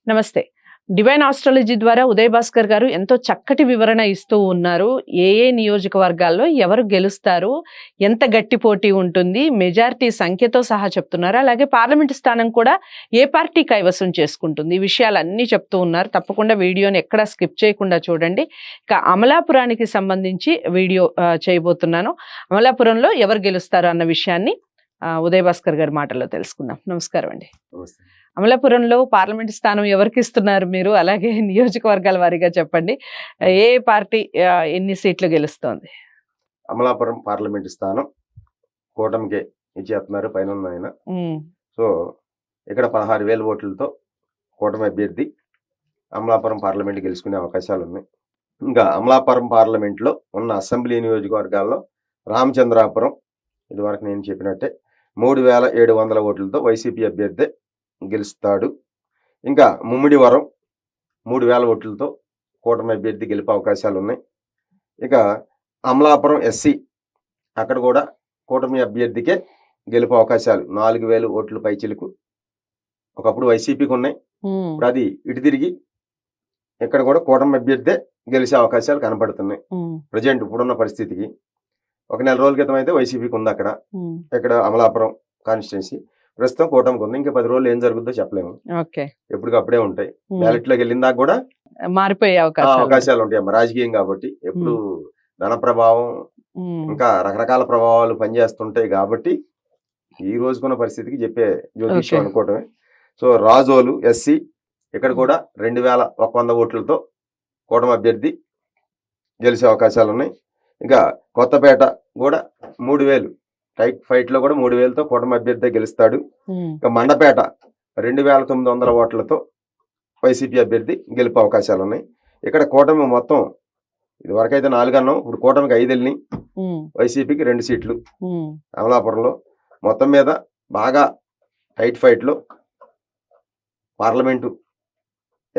నమస్తే. Divine astrology ద్వారా ఉదయ్ భాస్కర్ గారు ఎంతో చక్కటి వివరణ ఇస్తూ ఉన్నారు. ఏ నియోజకవర్గాల్లో ఎవరు గెలుస్తారు, ఎంత గట్టి పోటీ ఉంటుంది, మెజారిటీ సంఖ్యతో సహా చెప్తున్నారు. అలాగే పార్లమెంట్ స్థానం కూడా ఏ పార్టీ కైవసం చేసుకుంటుంది, ఈ విషయాలన్నీ చెప్తూ ఉన్నారు. తప్పకుండా వీడియోని ఎక్కడా స్కిప్ చేయకుండా చూడండి. ఇక అమలాపురానికి సంబంధించి వీడియో చేయబోతున్నాను. అమలాపురంలో ఎవరు గెలుస్తారు అన్న విషయాన్ని ఉదయ్ భాస్కర్ గారి మాటల్లో తెలుసుకుందాం. నమస్కారం అండి. అమలాపురంలో పార్లమెంట్ స్థానం ఎవరికి ఇస్తున్నారు మీరు? అలాగే నియోజకవర్గాల వారీగా చెప్పండి. ఏ పార్టీ ఎన్ని సీట్లు గెలుస్తోంది? అమలాపురం పార్లమెంట్ స్థానం కూటమికి ఇచ్చేస్తున్నారు పైన ఆయన. సో ఇక్కడ 16,000 ఓట్లతో కూటమి అభ్యర్థి అమలాపురం పార్లమెంట్ గెలుచుకునే అవకాశాలు ఉన్నాయి. ఇంకా అమలాపురం పార్లమెంట్లో ఉన్న అసెంబ్లీ నియోజకవర్గాల్లో రామచంద్రాపురం ఇదివరకు నేను చెప్పినట్టే 3,700 ఓట్లతో వైసీపీ అభ్యర్థి గెలుస్తాడు. ఇంకా ముమ్మిడివరం 3,000 ఓట్లతో కూటమి అభ్యర్థి గెలిపే అవకాశాలు ఉన్నాయి. ఇక అమలాపురం ఎస్సీ అక్కడ కూడా కూటమి అభ్యర్థికే గెలిపే అవకాశాలు 4,000 ఓట్ల పైచిలకు ఒకప్పుడు వైసీపీకి ఉన్నాయి. ఇప్పుడు అది ఇటు తిరిగి ఇక్కడ కూడా కూటమి అభ్యర్థే గెలిచే అవకాశాలు కనపడుతున్నాయి. ప్రజెంట్ ఇప్పుడున్న పరిస్థితికి. ఒక నెల రోజుల క్రితం అయితే వైసీపీకి ఉంది అక్కడ ఇక్కడ అమలాపురం కాన్స్టిట్యున్సీ. ప్రస్తుతం కూటమికి ఉంది. ఇంకా 10 రోజులు ఏం జరుగుతుందో చెప్పలేము. ఎప్పటికప్పుడే ఉంటాయి. బ్యాలెట్ లోకి వెళ్ళిన దాకా కూడా మారిపోయే అవకాశాలు ఉంటాయి అమ్మ. రాజకీయం కాబట్టి ఎప్పుడు ధన ప్రభావం ఇంకా రకరకాల ప్రభావాలు పనిచేస్తుంటాయి కాబట్టి ఈ రోజుకున్న పరిస్థితికి చెప్పే జ్యోతిష్యం అనుకోవటమే. సో రాజోలు ఎస్సీ ఇక్కడ కూడా 2,100 ఓట్లతో కూటమి అభ్యర్థి గెలిచే అవకాశాలు ఉన్నాయి. ఇంకా కొత్తపేట కూడా 3,000 టైట్ ఫైట్ లో కూడా 3,000తో కూటమి అభ్యర్థి గెలుస్తాడు. ఇంకా మండపేట 2,900 ఓట్లతో వైసీపీ అభ్యర్థి గెలిపే అవకాశాలు ఉన్నాయి. ఇక్కడ కూటమి మొత్తం ఇది వరకైతే 4 అన్నాం, ఇప్పుడు కూటమికి 5 వెళ్ళి వైసీపీకి 2 సీట్లు. అమలాపురంలో మొత్తం మీద బాగా టైట్ ఫైట్ లో పార్లమెంటు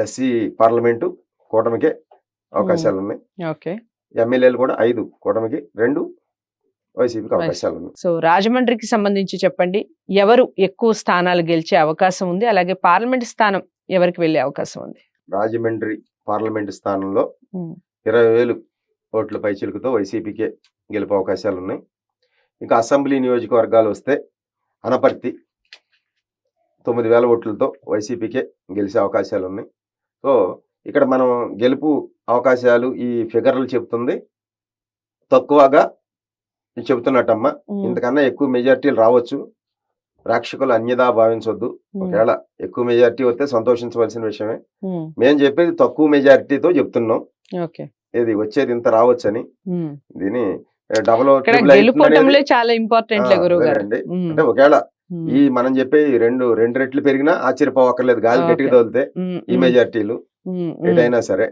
ఎస్సీ పార్లమెంటు కూటమికే అవకాశాలు ఉన్నాయి. ఎమ్మెల్యేలు కూడా 5 కూటమికి, 2 వైసీపీకి అవకాశాలు ఉన్నాయి. సో రాజమండ్రికి సంబంధించి చెప్పండి, ఎవరు ఎక్కువ స్థానాలు గెలిచే అవకాశం ఉంది, అలాగే పార్లమెంట్ స్థానం ఎవరికి వెళ్లే అవకాశం ఉంది? రాజమండ్రి పార్లమెంట్ స్థానంలో 20,000 ఓట్ల పైచిలుకుతో వైసీపీకే గెలిపే అవకాశాలు ఉన్నాయి. ఇంకా అసెంబ్లీ నియోజకవర్గాలు వస్తే అనపర్తి 9,000 ఓట్లతో వైసీపీకే గెలిచే అవకాశాలు ఉన్నాయి. సో ఇక్కడ మనం గెలుపు అవకాశాలు ఈ ఫిగర్లు చెప్తుంది తక్కువగా చెబుతున్నట్టమ్మా. ఇంతకన్నా ఎక్కువ మెజారిటీలు రావచ్చు. ప్రేక్షకులు అన్యదా భావించవద్దు. ఒకవేళ ఎక్కువ మెజారిటీ వస్తే సంతోషించవలసిన విషయమే. మేము చెప్పేది తక్కువ మెజారిటీతో చెప్తున్నాం. ఇది వచ్చేది ఇంత రావచ్చని. దీని డబుల్ చాలా ఇంపార్టెంట్ అండి. అంటే ఒకవేళ ఈ మనం చెప్పే 2 రెట్లు పెరిగినా ఆశ్చర్యపోవక్కర్లేదు. గాలి గట్టిగా తోలితే ఈ మెజారిటీలు ఎటైనా సరే.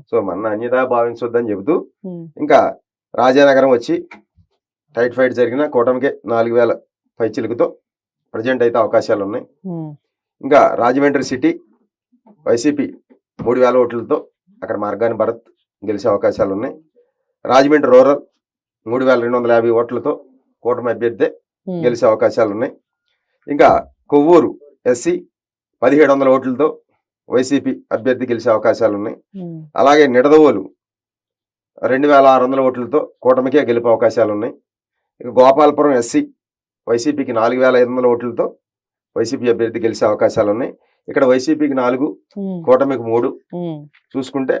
సో మన అన్యదా భావించొద్దని చెబుతూ ఇంకా రాజానగరం వచ్చి టైట్ ఫైట్ జరిగిన కూటమికి 4,000 పైచిలుకుతో ప్రజెంట్ అయితే అవకాశాలు ఉన్నాయి. ఇంకా రాజమండ్రి సిటీ వైసీపీ 3,000 ఓట్లతో అక్కడ మార్గాని భరత్ గెలిచే అవకాశాలు ఉన్నాయి. రాజమండ్రి రూరల్ 3,250 ఓట్లతో కూటమి అభ్యర్థి గెలిచే అవకాశాలు ఉన్నాయి. ఇంకా కొవ్వూరు ఎస్సీ 1,700 ఓట్లతో వైసీపీ అభ్యర్థి గెలిచే అవకాశాలు ఉన్నాయి. అలాగే నిడదవోలు 2,600 ఓట్లతో కూటమికే గెలిపే అవకాశాలు ఉన్నాయి. ఇక గోపాలపురం ఎస్సీ వైసీపీకి 4,500 ఓట్లతో వైసీపీ అభ్యర్థి గెలిచే అవకాశాలు ఉన్నాయి. ఇక్కడ వైసీపీకి 4, కూటమికి 3 చూసుకుంటే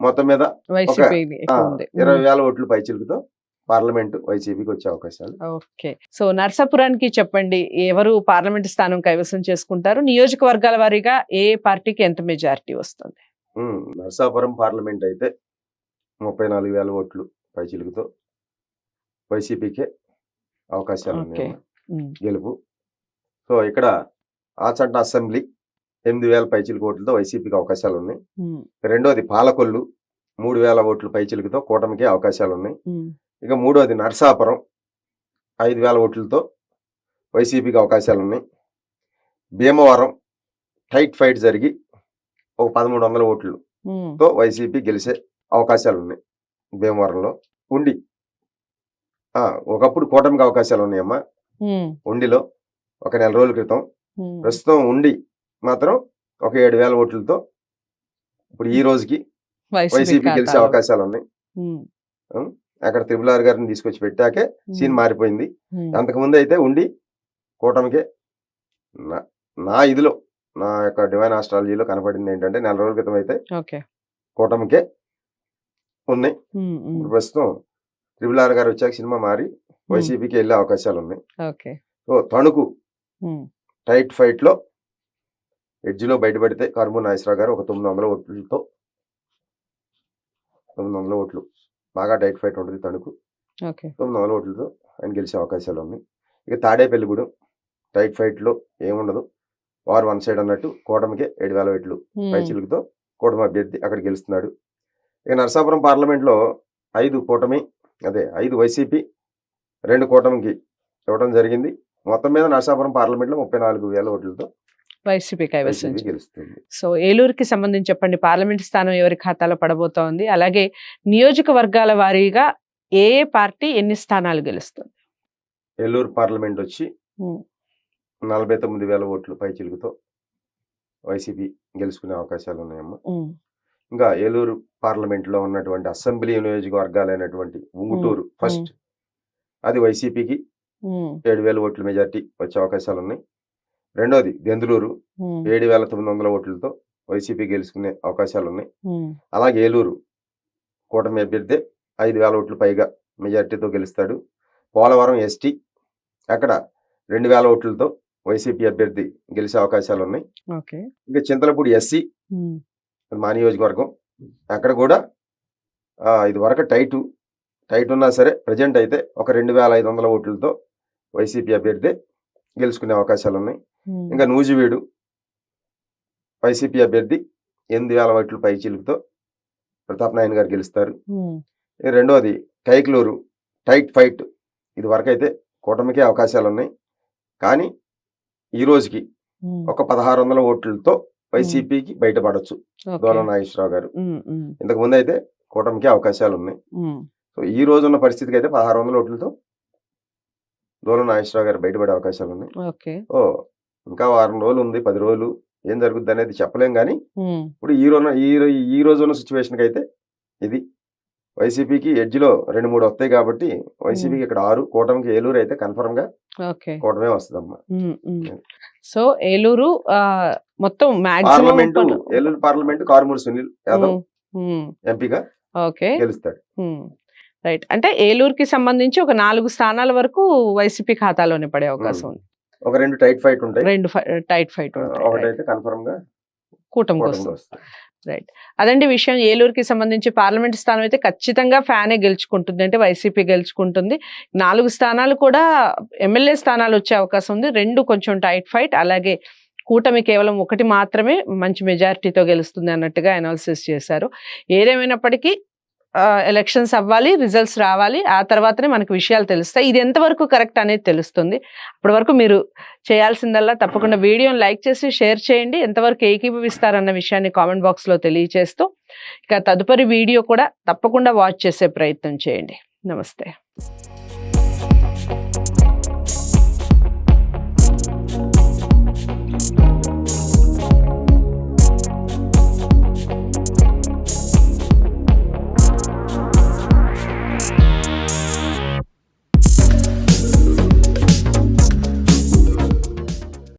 మొత్తం మీద 20,000 ఓట్లు పైచిలుకుతో పార్లమెంట్ వైసీపీకి వచ్చే అవకాశాలు. ఓకే. సో నర్సాపురానికి చెప్పండి, ఎవరు పార్లమెంట్ స్థానం కైవసం చేసుకుంటారు? నియోజకవర్గాల వారీగా ఏ పార్టీకి ఎంత మెజారిటీ వస్తుంది? నర్సాపురం పార్లమెంట్ అయితే 34,000 ఓట్లు పైచిలుకుతో వైసీపీకే అవకాశాలు ఉన్నాయి గెలుపు. సో ఇక్కడ ఆచంట అసెంబ్లీ 8,000 పైచిలుకు ఓట్లతో వైసీపీకి అవకాశాలు ఉన్నాయి. రెండోది పాలకొల్లు 3,000 ఓట్లు పైచిలుకుతో కూటమికి అవకాశాలు ఉన్నాయి. ఇక మూడోది నర్సాపురం 5,000 ఓట్లతో వైసీపీకి అవకాశాలు ఉన్నాయి. భీమవరం టైట్ ఫైట్ జరిగి ఒక 1,300 ఓట్లతో వైసీపీ గెలిచే అవకాశాలు ఉన్నాయి. భీమవరంలో ఉండి ఒకప్పుడు కూటమికి అవకాశాలు ఉన్నాయమ్మా. ఉండిలో ఒక నెల రోజుల క్రితం. ప్రస్తుతం ఉండి మాత్రం ఒక 7,000 ఓట్లతో ఇప్పుడు ఈ రోజుకి వైసీపీ గెలిచే అవకాశాలు ఉన్నాయి. అక్కడ త్రిపుల్ గారిని తీసుకొచ్చి పెట్టాకే సీన్ మారిపోయింది. అంతకుముందు అయితే ఉండి కూటమికే నా ఇదిలో నా యొక్క డివైన్ ఆస్ట్రాలజీలో కనపడింది ఏంటంటే 4 రోజుల క్రితం అయితే కూటమికే ఉన్నాయి. ప్రస్తుతం త్రిపుల్ గారు వచ్చాక సినిమా మారి వైసీపీకి వెళ్ళే అవకాశాలు ఉన్నాయి. సో తణుకు టైట్ ఫైట్ లో ఎడ్జిలో బయటపడితే కారుమూరి నాగేశ్వరరావు గారు ఒక 900 ఓట్లతో 900 ఓట్లు బాగా టైట్ ఫైట్ ఉంటుంది తణుకు. 900 ఓట్లతో ఆయన గెలిచే అవకాశాలు ఉన్నాయి. ఇక తాడేపల్లిగూడెం టైట్ ఫైట్ లో ఏముండదు, వారు వన్ సైడ్ అన్నట్టు కూటమికే 7,000 ఓట్లు పైచిలుకుతో కూటమి అభ్యర్థి అక్కడ గెలుస్తున్నాడు. ఇక నరసాపురం పార్లమెంట్ లో 5 కూటమి 5 వైసీపీ 2 కూటమికి ఇవ్వడం జరిగింది. మొత్తం మీద నరసాపురం పార్లమెంట్ లో 34,000 ఓట్లతో వైసీపీ కైవసం గెలుస్తుంది. సో ఏలూరుకి సంబంధించి చెప్పండి, పార్లమెంట్ స్థానం ఎవరి ఖాతాలో పడబోతోంది, అలాగే నియోజకవర్గాల వారీగా ఏ పార్టీ ఎన్ని స్థానాలు గెలుస్తుంది? ఏలూరు పార్లమెంట్ వచ్చి 49,000 ఓట్లు పైచిలుకుతో వైసీపీ గెలుచుకునే అవకాశాలు ఉన్నాయమ్మా. ఇంకా ఏలూరు పార్లమెంట్ లో ఉన్నటువంటి అసెంబ్లీ నియోజకవర్గాలైనటువంటి ఉంగుటూరు ఫస్ట్, అది వైసీపీకి 7,000 ఓట్ల మెజార్టీ వచ్చే అవకాశాలు ఉన్నాయి. రెండోది దెందులూరు 7,900 ఓట్లతో వైసీపీ గెలుచుకునే అవకాశాలు ఉన్నాయి. అలాగే ఏలూరు కూటమి అభ్యర్థి 5,000 ఓట్లు పైగా మెజార్టీతో గెలుస్తాడు. పోలవరం ఎస్టీ అక్కడ 2,000 ఓట్లతో వైసీపీ అభ్యర్థి గెలిచే అవకాశాలు ఉన్నాయి. ఇంకా చింతలపూడి ఎస్సీ మా నియోజకవర్గం అక్కడ కూడా ఇది వరకు టైట్ ఉన్నా సరే ప్రజెంట్ అయితే ఒక 2,500 ఓట్లతో వైసీపీ అభ్యర్థి గెలుచుకునే అవకాశాలు ఉన్నాయి. ఇంకా నూజివీడు వైసీపీ అభ్యర్థి 8,000 ఓట్ల పై చిలుకుతో ప్రతాప్ నాయన్ గారు గెలుస్తారు. రెండోది కైక్లూరు టైట్ ఫైట్, ఇది వరకు అయితే కూటమికే అవకాశాలు ఉన్నాయి. కానీ ఈ రోజుకి ఒక 1,600 ఓట్లతో వైసీపీకి బయటపడవచ్చు దోల నాగేశ్వరరావు గారు. ఇంతకు ముందు అయితే కూటమికే అవకాశాలు ఉన్నాయి. సో ఈ రోజు ఉన్న పరిస్థితికి అయితే 1,600 ఓట్లతో దోల నాగేశ్వరరావు గారు బయటపడే అవకాశాలు ఉన్నాయి. ఇంకా 1 వారం రోజులు ఉంది, 10 రోజులు ఏం జరుగుద్ది అనేది చెప్పలేం. కానీ ఇప్పుడు ఈ రోజు ఉన్న సిచ్యువేషన్ కి అయితే ఇది వైసీపీకి ఎడ్జిలో 2-3 వస్తాయి కాబట్టి వైసీపీకి ఇక్కడ 6, కూటమికి ఏలూరు అయితే కన్ఫర్మ్ గా కూటమే వస్తుందమ్మా. సో ఏలూరు మొత్తం ఏలూరు పార్లమెంట్ కారుమూరి సునీల్ యాదవ్ ఎంపీగా గెలుస్తాడు. రైట్, అంటే ఏలూరుకి సంబంధించి ఒక 4 స్థానాల వరకు వైసీపీ ఖాతాలోనే పడే అవకాశం ఉంది. ఒక 2 టైట్ ఫైట్ ఉంటాయి, ఒకటైతే కన్ఫర్మ్ గా కూటమికి వస్తుంది. రైట్, అదండి విషయం. ఏలూరుకి సంబంధించి పార్లమెంట్ స్థానం అయితే ఖచ్చితంగా ఫ్యానే గెలుచుకుంటుంది, అంటే వైసీపీ గెలుచుకుంటుంది. 4 స్థానాలు కూడా ఎమ్మెల్యే స్థానాలు వచ్చే అవకాశం ఉంది. 2 కొంచెం టైట్ ఫైట్, అలాగే కూటమి కేవలం 1 మాత్రమే మంచి మెజారిటీతో గెలుస్తుంది అన్నట్టుగా అనాలిసిస్ చేశారు. ఏదేమైనప్పటికీ ఎలక్షన్స్ అవ్వాలి, రిజల్ట్స్ రావాలి, ఆ తర్వాతనే మనకు విషయాలు తెలుస్తాయి. ఇది ఎంతవరకు కరెక్ట్ అనేది తెలుస్తుంది. అప్పటి వరకు మీరు చేయాల్సిందల్లా తప్పకుండా వీడియోని లైక్ చేసి షేర్ చేయండి. ఎంతవరకు ఏకీభవిస్తారన్న విషయాన్ని కామెంట్ బాక్స్లో తెలియజేస్తూ ఇక తదుపరి వీడియో కూడా తప్పకుండా వాచ్ చేసే ప్రయత్నం చేయండి. నమస్తే.